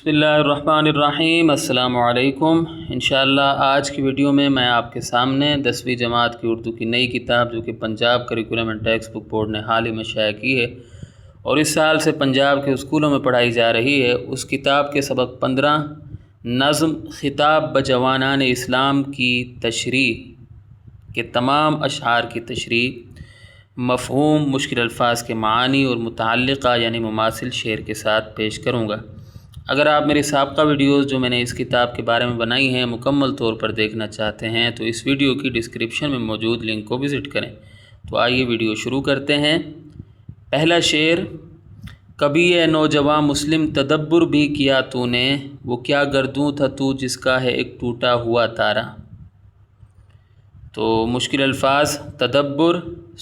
بسم اللہ الرحمن الرحیم۔ السلام علیکم۔ انشاءاللہ آج کی ویڈیو میں آپ کے سامنے 10ویں جماعت کی اردو کی نئی کتاب جو کہ Punjab curriculum and text book board نے حال ہی میں شائع کی ہے اور اس سال سے پنجاب کے اسکولوں میں پڑھائی جا رہی ہے، اس کتاب کے سبق 15 نظم خطاب بجوانان اسلام کی تشریح کے تمام اشعار کی تشریح، مفہوم، مشکل الفاظ کے معانی اور متعلقہ یعنی مماثل شعر کے ساتھ پیش کروں گا۔ اگر آپ میری سابقہ ویڈیوز جو میں نے اس کتاب کے بارے میں بنائی ہیں مکمل طور پر دیکھنا چاہتے ہیں تو اس ویڈیو کی ڈسکرپشن میں موجود لنک کو وزٹ کریں۔ تو آئیے ویڈیو شروع کرتے ہیں۔ پہلا شعر: کبھی اے نوجوان مسلم تدبر بھی کیا تو نے، وہ کیا گردوں تھا تو جس کا ہے ایک ٹوٹا ہوا تارا۔ تو مشکل الفاظ: تدبر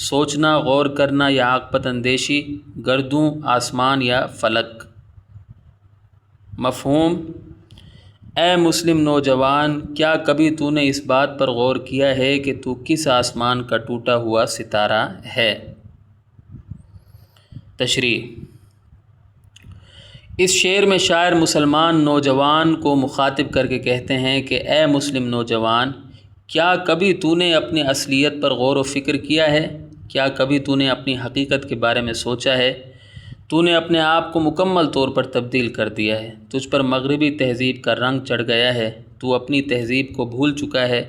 سوچنا، غور کرنا یا عاقبت اندیشی، گردوں آسمان یا فلک۔ مفہوم: اے مسلم نوجوان، کیا کبھی تو نے اس بات پر غور کیا ہے کہ تو کس آسمان کا ٹوٹا ہوا ستارہ ہے۔ تشریح: اس شعر میں شاعر مسلمان نوجوان کو مخاطب کر کے کہتے ہیں کہ اے مسلم نوجوان، کیا کبھی تو نے اپنی اصلیت پر غور و فکر کیا ہے؟ کیا کبھی تو نے اپنی حقیقت کے بارے میں سوچا ہے؟ تو نے اپنے آپ کو مکمل طور پر تبدیل کر دیا ہے، تجھ پر مغربی تہذیب کا رنگ چڑھ گیا ہے، تو اپنی تہذیب کو بھول چکا ہے۔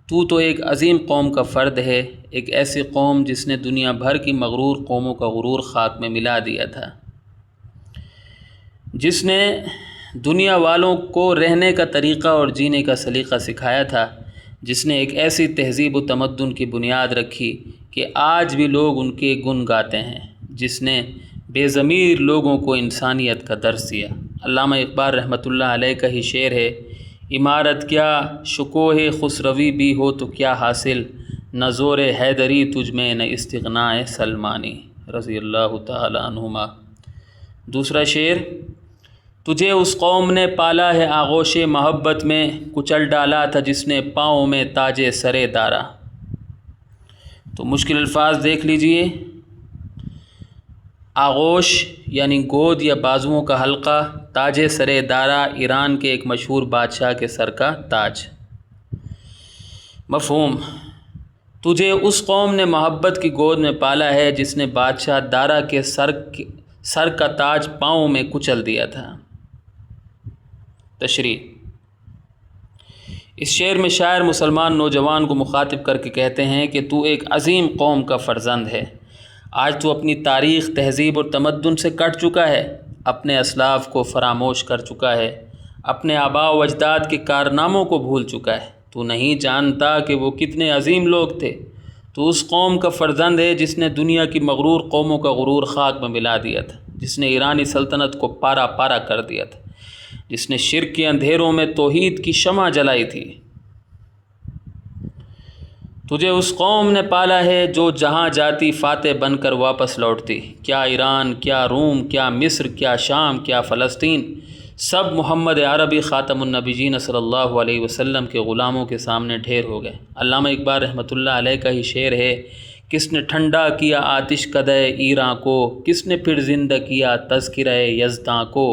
تو ایک عظیم قوم کا فرد ہے، ایک ایسی قوم جس نے دنیا بھر کی مغرور قوموں کا غرور خاک میں ملا دیا تھا، جس نے دنیا والوں کو رہنے کا طریقہ اور جینے کا سلیقہ سکھایا تھا، جس نے ایک ایسی تہذیب و تمدن کی بنیاد رکھی کہ آج بھی لوگ ان کے گن گاتے ہیں، جس نے بے ضمیر لوگوں کو انسانیت کا درس دیا۔ علامہ اقبال رحمۃ اللہ علیہ کا ہی شعر ہے: عمارت کیا شکوہ خسروی بھی ہو تو کیا حاصل، نہ زور حیدری تجھ میں نہ استغناء سلمانی، رضی اللہ تعالی عنہما۔ دوسرا شعر: تجھے اس قوم نے پالا ہے آغوش محبت میں، کچل ڈالا تھا جس نے پاؤں میں تاج سرے دارا۔ تو مشکل الفاظ دیکھ لیجئے۔ آغوش یعنی گود یا بازوؤں کا حلقہ، تاج سرے دارا ایران کے ایک مشہور بادشاہ کے سر کا تاج۔ مفہوم: تجھے اس قوم نے محبت کی گود میں پالا ہے جس نے بادشاہ دارا کے سر کا تاج پاؤں میں کچل دیا تھا۔ تشریح: اس شعر میں شاعر مسلمان نوجوان کو مخاطب کر کے کہتے ہیں کہ تو ایک عظیم قوم کا فرزند ہے، آج تو اپنی تاریخ، تہذیب اور تمدن سے کٹ چکا ہے، اپنے اسلاف کو فراموش کر چکا ہے، اپنے آباء و اجداد کے کارناموں کو بھول چکا ہے، تو نہیں جانتا کہ وہ کتنے عظیم لوگ تھے۔ تو اس قوم کا فرزند ہے جس نے دنیا کی مغرور قوموں کا غرور خاک میں ملا دیا تھا، جس نے ایرانی سلطنت کو پارا پارا کر دیا تھا، جس نے شرک کے اندھیروں میں توحید کی شمع جلائی تھی۔ تجھے اس قوم نے پالا ہے جو جہاں جاتی فاتح بن کر واپس لوٹتی، کیا ایران، کیا روم، کیا مصر، کیا شام، کیا فلسطین، سب محمد عربی خاتم النبیین صلی اللہ علیہ وسلم کے غلاموں کے سامنے ڈھیر ہو گئے۔ علامہ اقبال رحمۃ اللہ علیہ کا ہی شعر ہے: کس نے ٹھنڈا کیا آتش کدے ایراں کو، کس نے پھر زندہ کیا تذکرہ یزداں کو۔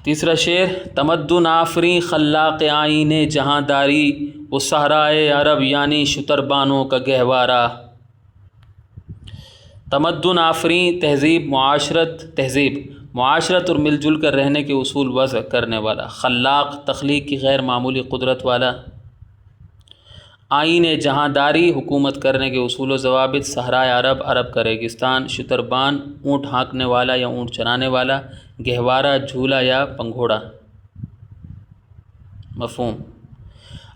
تیسرا شعر: تمدن آفریں خلاق آئین جہاں داری، وہ صحرائے عرب یعنی شتربانوں کا گہوارہ۔ تمدن آفریں تہذیب، معاشرت اور مل جل کر رہنے کے اصول وضع کرنے والا، خلاق تخلیق کی غیر معمولی قدرت والا، آئین جہاں داری حکومت کرنے کے اصول و ضوابط، صحرائے عرب عرب کا ریگستان، شتربان اونٹ ہانکنے والا یا اونٹ چرانے والا، گہوارہ جھولا یا پنگھوڑا۔ مفہوم: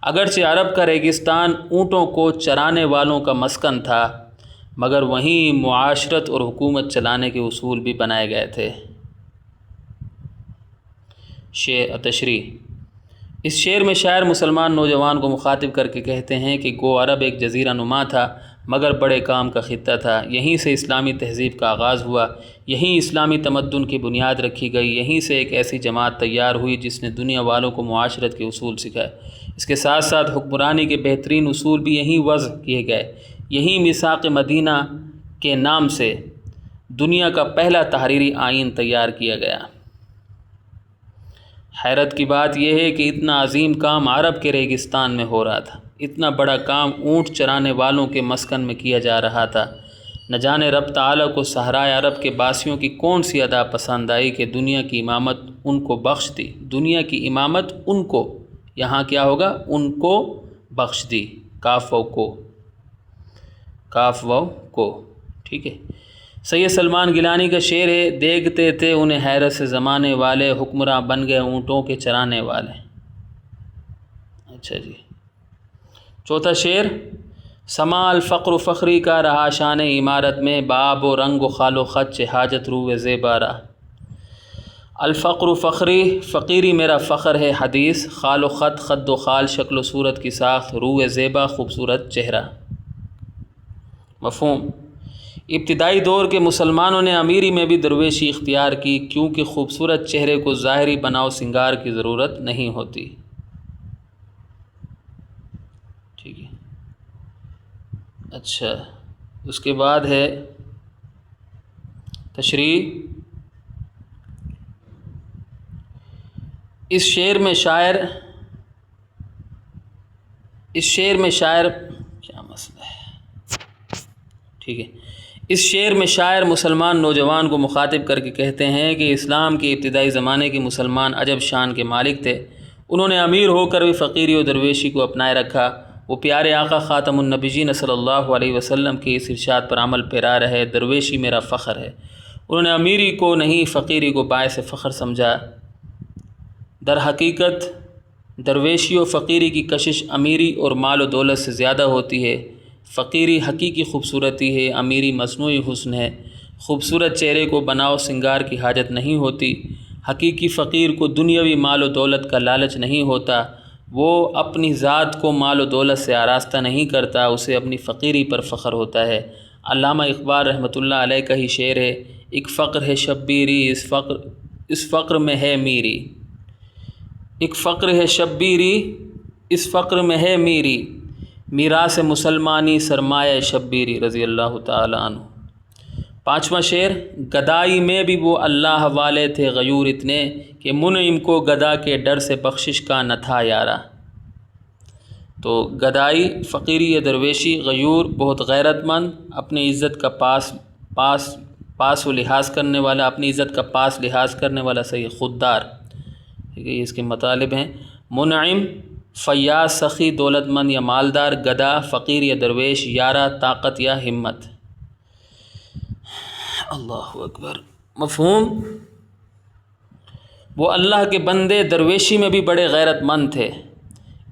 اگرچہ عرب کا ریگستان اونٹوں کو چرانے والوں کا مسکن تھا، مگر وہیں معاشرت اور حکومت چلانے کے اصول بھی بنائے گئے تھے۔ تشریح: اس شعر میں شاعر مسلمان نوجوان کو مخاطب کر کے کہتے ہیں کہ گو عرب ایک جزیرہ نما تھا مگر بڑے کام کا خطہ تھا، یہیں سے اسلامی تہذیب کا آغاز ہوا، یہیں اسلامی تمدن کی بنیاد رکھی گئی، یہیں سے ایک ایسی جماعت تیار ہوئی جس نے دنیا والوں کو معاشرت کے اصول سکھائے، اس کے ساتھ ساتھ حکمرانی کے بہترین اصول بھی یہیں وضع کیے گئے، یہیں میثاق مدینہ کے نام سے دنیا کا پہلا تحریری آئین تیار کیا گیا۔ حیرت کی بات یہ ہے کہ اتنا عظیم کام عرب کے ریگستان میں ہو رہا تھا، اتنا بڑا کام اونٹ چرانے والوں کے مسکن میں کیا جا رہا تھا۔ نہ جانے رب تعالیٰ کو صحرائے عرب کے باسیوں کی کون سی ادا پسند آئی کہ دنیا کی امامت ان کو بخش دی۔ دنیا کی امامت ان کو، یہاں کیا ہوگا، ان کو بخش دی، کاف و کو، ٹھیک ہے۔ سید سلمان گیلانی کا شعر ہے، دیکھتے تھے انہیں حیرت سے زمانے والے، حکمراں بن گئے اونٹوں کے چرانے والے۔ اچھا جی، چوتھا شعر، سما الفقر فخری کا رہا شان عمارت میں، باب و رنگ و خال و خط چہ حاجت روئے زیبا را۔ الفقر فخری، فقیری میرا فخر ہے حدیث، خال و خط، خد و خال شکل و صورت کی ساخت، روئے زیبا خوبصورت چہرہ۔ مفہوم، ابتدائی دور کے مسلمانوں نے امیری میں بھی درویشی اختیار کی، کیونکہ خوبصورت چہرے کو ظاہری بناؤ سنگار کی ضرورت نہیں ہوتی، ٹھیک ہے۔ اچھا، اس کے بعد ہے تشریح۔ اس شعر میں شاعر کیا مسئلہ ہے، ٹھیک ہے۔ اس شعر میں شاعر مسلمان نوجوان کو مخاطب کر کے کہتے ہیں کہ اسلام کے ابتدائی زمانے کے مسلمان عجب شان کے مالک تھے، انہوں نے امیر ہو کر بھی فقیری و درویشی کو اپنائے رکھا۔ وہ پیارے آقا خاتم النبیین صلی اللہ علیہ وسلم کے اس ارشاد پر عمل پیرا رہے، درویشی میرا فخر ہے۔ انہوں نے امیری کو نہیں، فقیری کو باعث فخر سمجھا۔ در حقیقت درویشی و فقیری کی کشش امیری اور مال و دولت سے زیادہ ہوتی ہے۔ فقیری حقیقی خوبصورتی ہے، امیری مصنوعی حسن ہے۔ خوبصورت چہرے کو بناؤ سنگار کی حاجت نہیں ہوتی۔ حقیقی فقیر کو دنیاوی مال و دولت کا لالچ نہیں ہوتا، وہ اپنی ذات کو مال و دولت سے آراستہ نہیں کرتا، اسے اپنی فقیری پر فخر ہوتا ہے۔ علامہ اقبال رحمۃ اللہ علیہ کا ہی شعر ہے، ایک فقر ہے شبیری اس فقر میں ہے میری، ایک فقر ہے شبیری اس فقر میں ہے میری، میراث مسلمانی سرمایہ شبیری، رضی اللہ تعالی عنہ۔ پانچواں شعر، گدائی میں بھی وہ اللہ والے تھے غیور اتنے، کہ منعم کو گدا کے ڈر سے بخشش کا نہ تھا یارا۔ تو گدائی، فقیری یا درویشی، غیور بہت غیرت مند، اپنی عزت کا پاس و لحاظ کرنے والا، اپنی عزت کا پاس لحاظ کرنے والا، صحیح، خوددار، ٹھیک ہے، یہ اس کے مطالب ہیں۔ منعم، فیاض، سخی، دولت مند یا مالدار، گدا، فقیر یا درویش، یارہ، طاقت یا ہمت۔ اللہ اکبر۔ مفہوم، وہ اللہ کے بندے درویشی میں بھی بڑے غیرت مند تھے،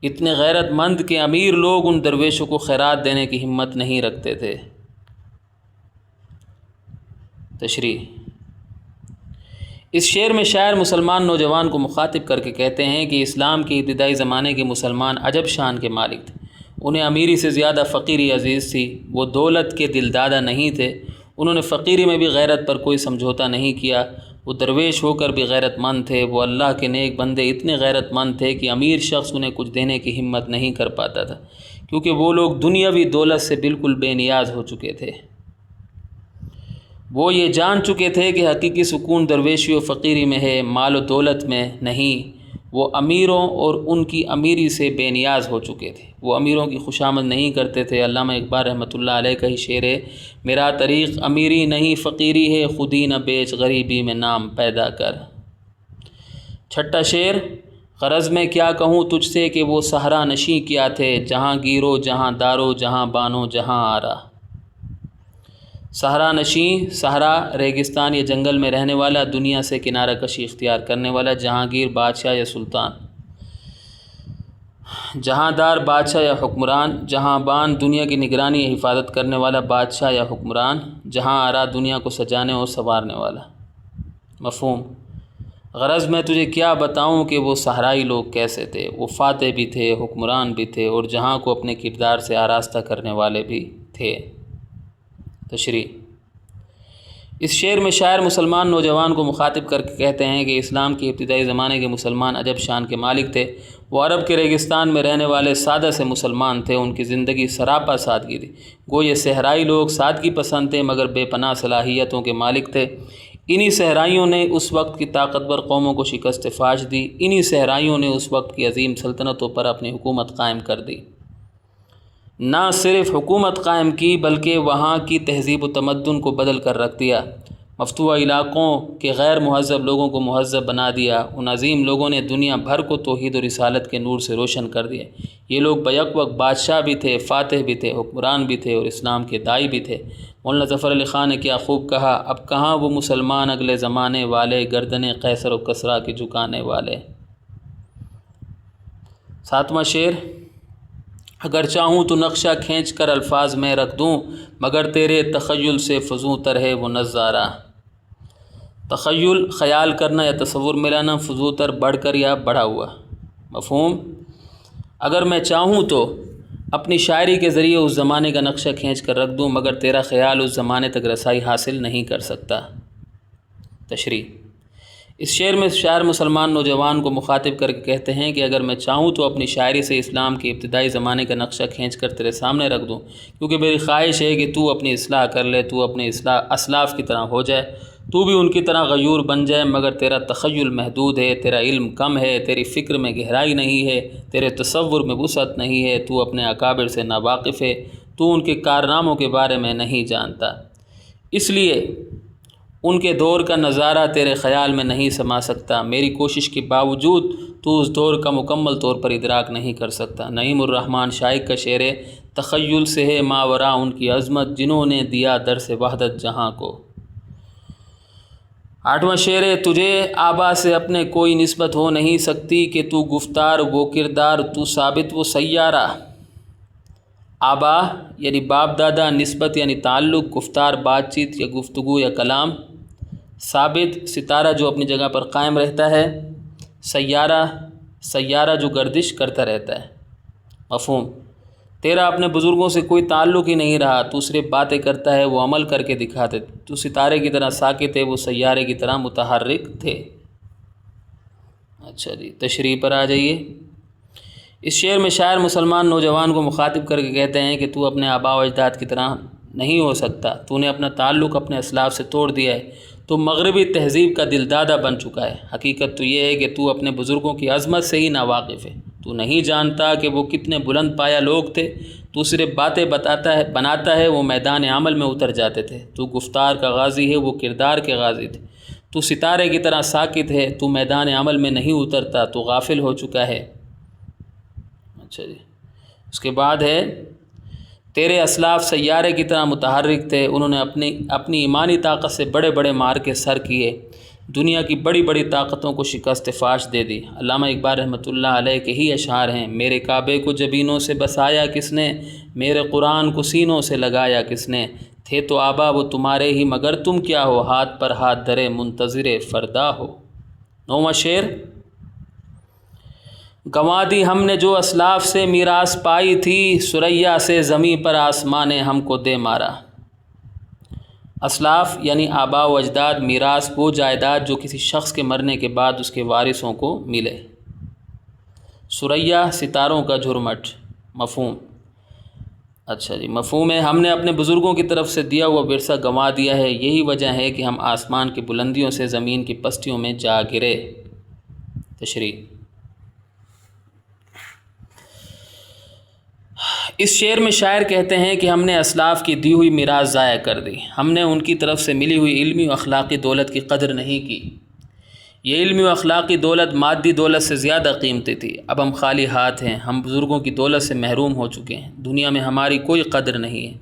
اتنے غیرت مند کہ امیر لوگ ان درویشوں کو خیرات دینے کی ہمت نہیں رکھتے تھے۔ تشریح، اس شعر میں شاعر مسلمان نوجوان کو مخاطب کر کے کہتے ہیں کہ اسلام کے ابتدائی زمانے کے مسلمان عجب شان کے مالک تھے، انہیں امیری سے زیادہ فقیری عزیز تھی، وہ دولت کے دلدادہ نہیں تھے، انہوں نے فقیری میں بھی غیرت پر کوئی سمجھوتا نہیں کیا، وہ درویش ہو کر بھی غیرت مند تھے، وہ اللہ کے نیک بندے اتنے غیرت مند تھے کہ امیر شخص انہیں کچھ دینے کی ہمت نہیں کر پاتا تھا، کیونکہ وہ لوگ دنیاوی دولت سے بالکل بے نیاز ہو چکے تھے۔ وہ یہ جان چکے تھے کہ حقیقی سکون درویشی و فقیری میں ہے، مال و دولت میں نہیں۔ وہ امیروں اور ان کی امیری سے بے نیاز ہو چکے تھے، وہ امیروں کی خوشامد نہیں کرتے تھے۔ علامہ اقبال رحمۃ اللہ علیہ کا ہی شعر ہے، میرا طریق امیری نہیں فقیری ہے، خودی نہ بیچ غریبی میں نام پیدا کر۔ چھٹا شعر، غرض میں کیا کہوں تجھ سے کہ وہ صحرا نشیں کیا تھے، جہاں گیرو جہاں دارو جہاں بانو جہاں آرا۔ صحرا نشیں، صحرا ریگستان یا جنگل میں رہنے والا، دنیا سے کنارہ کشی اختیار کرنے والا، جہانگیر بادشاہ یا سلطان، جہاں دار بادشاہ یا حکمران، جہاں بان دنیا کی نگرانی یا حفاظت کرنے والا بادشاہ یا حکمران، جہاں آرا دنیا کو سجانے اور سنوارنے والا۔ مفہوم، غرض میں تجھے کیا بتاؤں کہ وہ صحرائی لوگ کیسے تھے، وہ فاتح بھی تھے، حکمران بھی تھے، اور جہاں کو اپنے کردار سے آراستہ کرنے والے بھی تھے۔ تشریح، اس شعر میں شاعر مسلمان نوجوان کو مخاطب کر کے کہتے ہیں کہ اسلام کے ابتدائی زمانے کے مسلمان عجب شان کے مالک تھے، وہ عرب کے ریگستان میں رہنے والے سادہ سے مسلمان تھے، ان کی زندگی سراپا سادگی تھی۔ گو یہ صحرائی لوگ سادگی پسند تھے مگر بے پناہ صلاحیتوں کے مالک تھے۔ انہی صحرائیوں نے اس وقت کی طاقتور قوموں کو شکست فاش دی، انہی صحرائیوں نے اس وقت کی عظیم سلطنتوں پر اپنی حکومت قائم کر دی۔ نہ صرف حکومت قائم کی بلکہ وہاں کی تہذیب و تمدن کو بدل کر رکھ دیا۔ مفتوحہ علاقوں کے غیر مہذب لوگوں کو مہذب بنا دیا۔ ان عظیم لوگوں نے دنیا بھر کو توحید و رسالت کے نور سے روشن کر دیا۔ یہ لوگ بیک وقت بادشاہ بھی تھے، فاتح بھی تھے، حکمران بھی تھے اور اسلام کے داعی بھی تھے۔ مولانا ظفر علی خان نے کیا خوب کہا، اب کہاں وہ مسلمان اگلے زمانے والے، گردنیں قیصر و کسریٰ کی جھکانے والے۔ 7واں شعر، اگر چاہوں تو نقشہ کھینچ کر الفاظ میں رکھ دوں، مگر تیرے تخیل سے فزوں تر ہے وہ نظارہ۔ تخیل خیال کرنا یا تصور میں لانا، فزوں تر بڑھ کر یا بڑھا ہوا۔ مفہوم، اگر میں چاہوں تو اپنی شاعری کے ذریعے اس زمانے کا نقشہ کھینچ کر رکھ دوں مگر تیرا خیال اس زمانے تک رسائی حاصل نہیں کر سکتا۔ تشریح، اس شعر میں شاعر مسلمان نوجوان کو مخاطب کر کے کہتے ہیں کہ اگر میں چاہوں تو اپنی شاعری سے اسلام کے ابتدائی زمانے کا نقشہ کھینچ کر تیرے سامنے رکھ دوں، کیونکہ میری خواہش ہے کہ تو اپنی اصلاح کر لے، تو اپنے اسلاف کی طرح ہو جائے، تو بھی ان کی طرح غیور بن جائے، مگر تیرا تخیل محدود ہے، تیرا علم کم ہے، تیری فکر میں گہرائی نہیں ہے، تیرے تصور میں وسعت نہیں ہے، تو اپنے اکابر سے ناواقف ہے، تو ان کے کارناموں کے بارے میں نہیں جانتا، اس لیے ان کے دور کا نظارہ تیرے خیال میں نہیں سما سکتا، میری کوشش کے باوجود تو اس دور کا مکمل طور پر ادراک نہیں کر سکتا۔ نعیم الرحمن شائق کا شعر ہے، تخیل سے ہے ماورا ان کی عظمت، جنہوں نے دیا درس وحدت جہاں کو۔ 8واں شعر ہے، تجھے آبا سے اپنے کوئی نسبت ہو نہیں سکتی کہ تو گفتار وہ کردار، تو ثابت وہ سیارہ۔ آبا یعنی باپ دادا، نسبت یعنی تعلق، گفتار بات چیت یا گفتگو یا کلام، ثابت ستارہ جو اپنی جگہ پر قائم رہتا ہے، سیارہ جو گردش کرتا رہتا ہے۔ مفہوم، تیرا اپنے بزرگوں سے کوئی تعلق ہی نہیں رہا، تو صرف باتیں کرتا ہے، وہ عمل کر کے دکھاتے، تو ستارے کی طرح ساکت ہے، وہ سیارے کی طرح متحرک تھے۔ اچھا جی، تشریح پر آ جائیے۔ اس شعر میں شاعر مسلمان نوجوان کو مخاطب کر کے کہتے ہیں کہ تو اپنے آباء و اجداد کی طرح نہیں ہو سکتا، تو نے اپنا تعلق اپنے اسلاف سے توڑ دیا ہے، تو مغربی تہذیب کا دلدادہ بن چکا ہے۔ حقیقت تو یہ ہے کہ تو اپنے بزرگوں کی عظمت سے ہی ناواقف ہے، تو نہیں جانتا کہ وہ کتنے بلند پایہ لوگ تھے، تو صرف باتیں بناتا ہے، وہ میدان عمل میں اتر جاتے تھے، تو گفتار کا غازی ہے، وہ کردار کے غازی تھے، تو ستارے کی طرح ساکت ہے، تو میدان عمل میں نہیں اترتا، تو غافل ہو چکا ہے۔ اچھا جی، اس کے بعد ہے، تیرے اسلاف سیارے کی طرح متحرک تھے، انہوں نے اپنی ایمانی طاقت سے بڑے بڑے مارکے سر کیے، دنیا کی بڑی بڑی طاقتوں کو شکست فاش دے دی۔ علامہ اقبال رحمۃ اللہ علیہ کے ہی اشعار ہیں، میرے کعبے کو جبینوں سے بسایا کس نے، میرے قرآن کو سینوں سے لگایا کس نے، تھے تو آبا وہ تمہارے ہی مگر تم کیا ہو، ہاتھ پر ہاتھ دھرے منتظر فردا ہو۔ 9واں شعر، گنوا دی ہم نے جو اسلاف سے میراث پائی تھی، ثریا سے زمیں پر آسمان نے ہم کو دے مارا۔ اسلاف یعنی آباء و اجداد، میراث وہ جائیداد جو کسی شخص کے مرنے کے بعد اس کے وارثوں کو ملے۔ ثریا ستاروں کا جھرمٹ۔ مفہوم، اچھا جی، مفہوم ہے، ہم نے اپنے بزرگوں کی طرف سے دیا ہوا ورثہ گنوا دیا ہے، یہی وجہ ہے کہ ہم آسمان کی بلندیوں سے زمین کی پستیوں میں جا گرے۔ تشریح، اس شعر میں شاعر کہتے ہیں کہ ہم نے اسلاف کی دی ہوئی میراث ضائع کر دی، ہم نے ان کی طرف سے ملی ہوئی علمی و اخلاقی دولت کی قدر نہیں کی، یہ علمی و اخلاقی دولت مادی دولت سے زیادہ قیمتی تھی، اب ہم خالی ہاتھ ہیں، ہم بزرگوں کی دولت سے محروم ہو چکے ہیں، دنیا میں ہماری کوئی قدر نہیں ہے،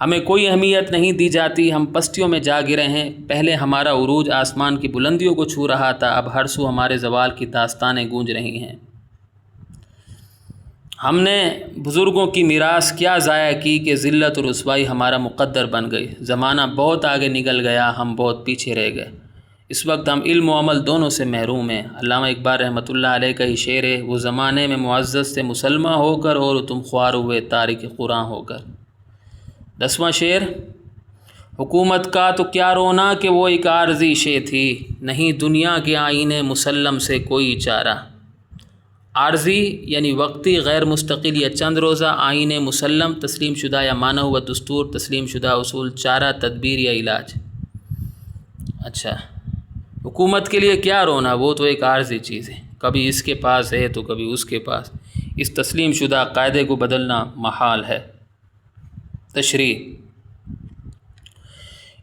ہمیں کوئی اہمیت نہیں دی جاتی، ہم پستیوں میں جا گرے ہیں، پہلے ہمارا عروج آسمان کی بلندیوں کو چھو رہا تھا، اب ہر سو ہمارے زوال کی داستانیں گونج رہی ہیں۔ ہم نے بزرگوں کی میراث کیا ضائع کی کہ ذلت اور رسوائی ہمارا مقدر بن گئی، زمانہ بہت آگے نکل گیا، ہم بہت پیچھے رہ گئے، اس وقت ہم علم و عمل دونوں سے محروم ہیں۔ علامہ اقبال رحمۃ اللہ علیہ کا ہی شعر ہے، وہ زمانے میں معزز سے مسلمہ ہو کر اور تم خوار ہوئے تارک قرآن ہو کر۔ 10واں شعر، حکومت کا تو کیا رونا کہ وہ ایک عارضی شے تھی، نہیں دنیا کے آئین مسلم سے کوئی چارہ۔ عارضی یعنی وقتی، غیر مستقل یا چند روزہ، آئین مسلم تسلیم شدہ یا مانا ہوا دستور تسلیم شدہ، اصول، چارہ، تدبیر یا علاج۔ اچھا، حکومت کے لیے کیا رونا، وہ تو ایک عارضی چیز ہے، کبھی اس کے پاس ہے تو کبھی اس کے پاس، اس تسلیم شدہ قاعدے کو بدلنا محال ہے۔ تشریح: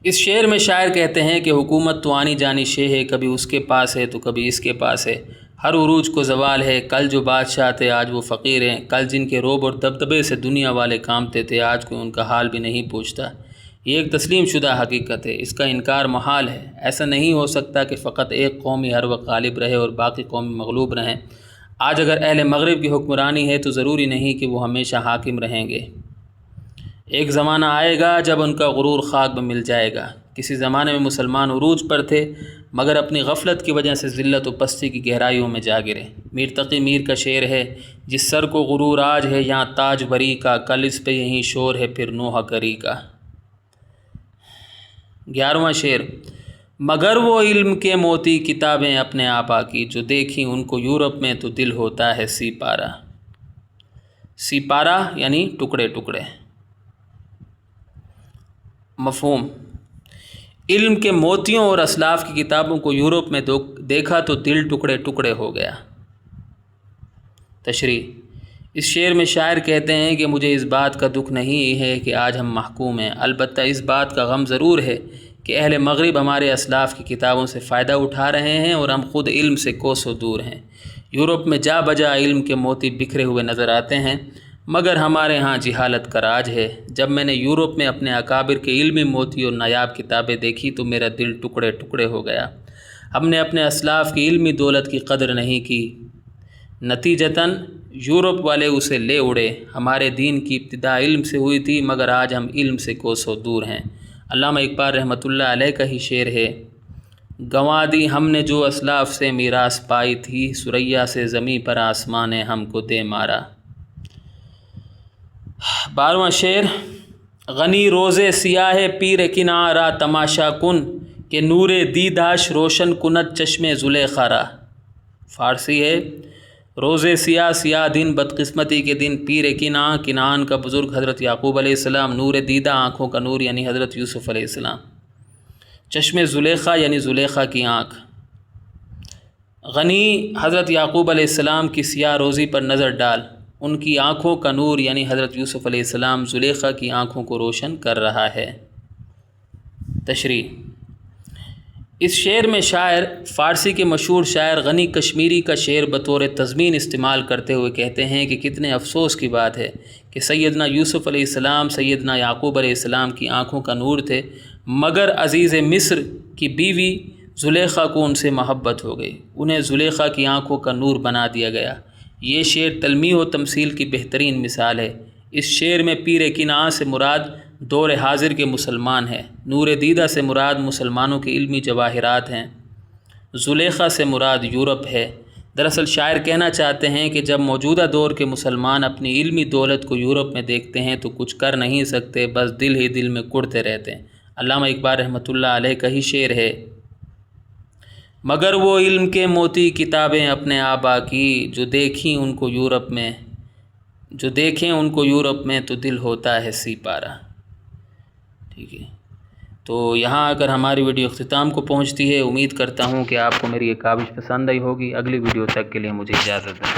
اس شعر میں شاعر کہتے ہیں کہ حکومت تو آنی جانی شے ہے، کبھی اس کے پاس ہے تو کبھی اس کے پاس ہے، ہر عروج کو زوال ہے، کل جو بادشاہ تھے آج وہ فقیر ہیں، کل جن کے روب اور دبدبے سے دنیا والے کامتے تھے آج کوئی ان کا حال بھی نہیں پوچھتا۔ یہ ایک تسلیم شدہ حقیقت ہے، اس کا انکار محال ہے۔ ایسا نہیں ہو سکتا کہ فقط ایک قوم ہی ہر وقت غالب رہے اور باقی قوم مغلوب رہیں۔ آج اگر اہل مغرب کی حکمرانی ہے تو ضروری نہیں کہ وہ ہمیشہ حاکم رہیں گے۔ ایک زمانہ آئے گا جب ان کا غرور خاک میں مل جائے گا۔ کسی زمانے میں مسلمان عروج پر تھے مگر اپنی غفلت کی وجہ سے ذلت و پستی کی گہرائیوں میں جا گرے۔ میر تقی میر کا شعر ہے: جس سر کو غرور آج ہے یہاں تاج بری کا، کل اس پہ یہیں شور ہے پھر نوحہ کری کا۔ 11واں شعر: مگر وہ علم کے موتی کتابیں اپنے آبا کی، جو دیکھیں ان کو یورپ میں تو دل ہوتا ہے سی پارہ۔ سی پارہ یعنی ٹکڑے ٹکڑے۔ مفہوم: علم کے موتیوں اور اسلاف کی کتابوں کو یورپ میں دیکھا تو دل ٹکڑے ٹکڑے ہو گیا۔ تشریح: اس شعر میں شاعر کہتے ہیں کہ مجھے اس بات کا دکھ نہیں ہے کہ آج ہم محکوم ہیں، البتہ اس بات کا غم ضرور ہے کہ اہل مغرب ہمارے اسلاف کی کتابوں سے فائدہ اٹھا رہے ہیں اور ہم خود علم سے کوسوں دور ہیں۔ یورپ میں جا بجا علم کے موتی بکھرے ہوئے نظر آتے ہیں مگر ہمارے ہاں جہالت کا راج ہے۔ جب میں نے یورپ میں اپنے اکابر کے علمی موتی اور نایاب کتابیں دیکھی تو میرا دل ٹکڑے ٹکڑے ہو گیا۔ ہم نے اپنے اسلاف کی علمی دولت کی قدر نہیں کی، نتیجتاً یورپ والے اسے لے اڑے۔ ہمارے دین کی ابتدا علم سے ہوئی تھی مگر آج ہم علم سے کوسوں دور ہیں۔ علامہ اقبال رحمۃ اللہ علیہ کا ہی شعر ہے: گنوا دی ہم نے جو اسلاف سے میراث پائی تھی، ثریا سے زمیں پر آسمان نے ہم کو دے مارا۔ 12واں شعر: غنی روزے سیاہ پیر کناں را تماشا کن، کہ نور دیداش روشن کند چشم زلیخا را۔ فارسی ہے: روزے سیاہ، سیاہ دن، بدقسمتی کے دن، پیر کنعان کا بزرگ حضرت یعقوب علیہ السلام، نور دیدہ آنکھوں کا نور یعنی حضرت یوسف علیہ السلام، چشم زلیخا یعنی زلیخا کی آنکھ۔ غنی حضرت یعقوب علیہ السلام کی سیاہ روزی پر نظر ڈال، ان کی آنکھوں کا نور یعنی حضرت یوسف علیہ السلام زلیخا کی آنکھوں کو روشن کر رہا ہے۔ تشریح: اس شعر میں شاعر فارسی کے مشہور شاعر غنی کشمیری کا شعر بطور تضمین استعمال کرتے ہوئے کہتے ہیں کہ کتنے افسوس کی بات ہے کہ سیدنا یوسف علیہ السلام سیدنا یعقوب علیہ السلام کی آنکھوں کا نور تھے مگر عزیز مصر کی بیوی زلیخا کو ان سے محبت ہو گئی، انہیں زلیخا کی آنکھوں کا نور بنا دیا گیا۔ یہ شعر تلمیح و تمثیل کی بہترین مثال ہے۔ اس شعر میں پیر کنعان سے مراد دور حاضر کے مسلمان ہیں، نور دیدہ سے مراد مسلمانوں کے علمی جواہرات ہیں، زلیخا سے مراد یورپ ہے۔ دراصل شاعر کہنا چاہتے ہیں کہ جب موجودہ دور کے مسلمان اپنی علمی دولت کو یورپ میں دیکھتے ہیں تو کچھ کر نہیں سکتے، بس دل ہی دل میں کڑتے رہتے ہیں۔ علامہ اقبال رحمۃ اللہ علیہ کا ہی شعر ہے: مگر وہ علم کے موتی کتابیں اپنے آبا کی، جو دیکھیں ان کو یورپ میں تو دل ہوتا ہے سی پارہ۔ ٹھیک ہے، تو یہاں اگر ہماری ویڈیو اختتام کو پہنچتی ہے، امید کرتا ہوں کہ آپ کو میری یہ کاوش پسند آئی ہوگی۔ اگلی ویڈیو تک کے لیے مجھے اجازت دیں۔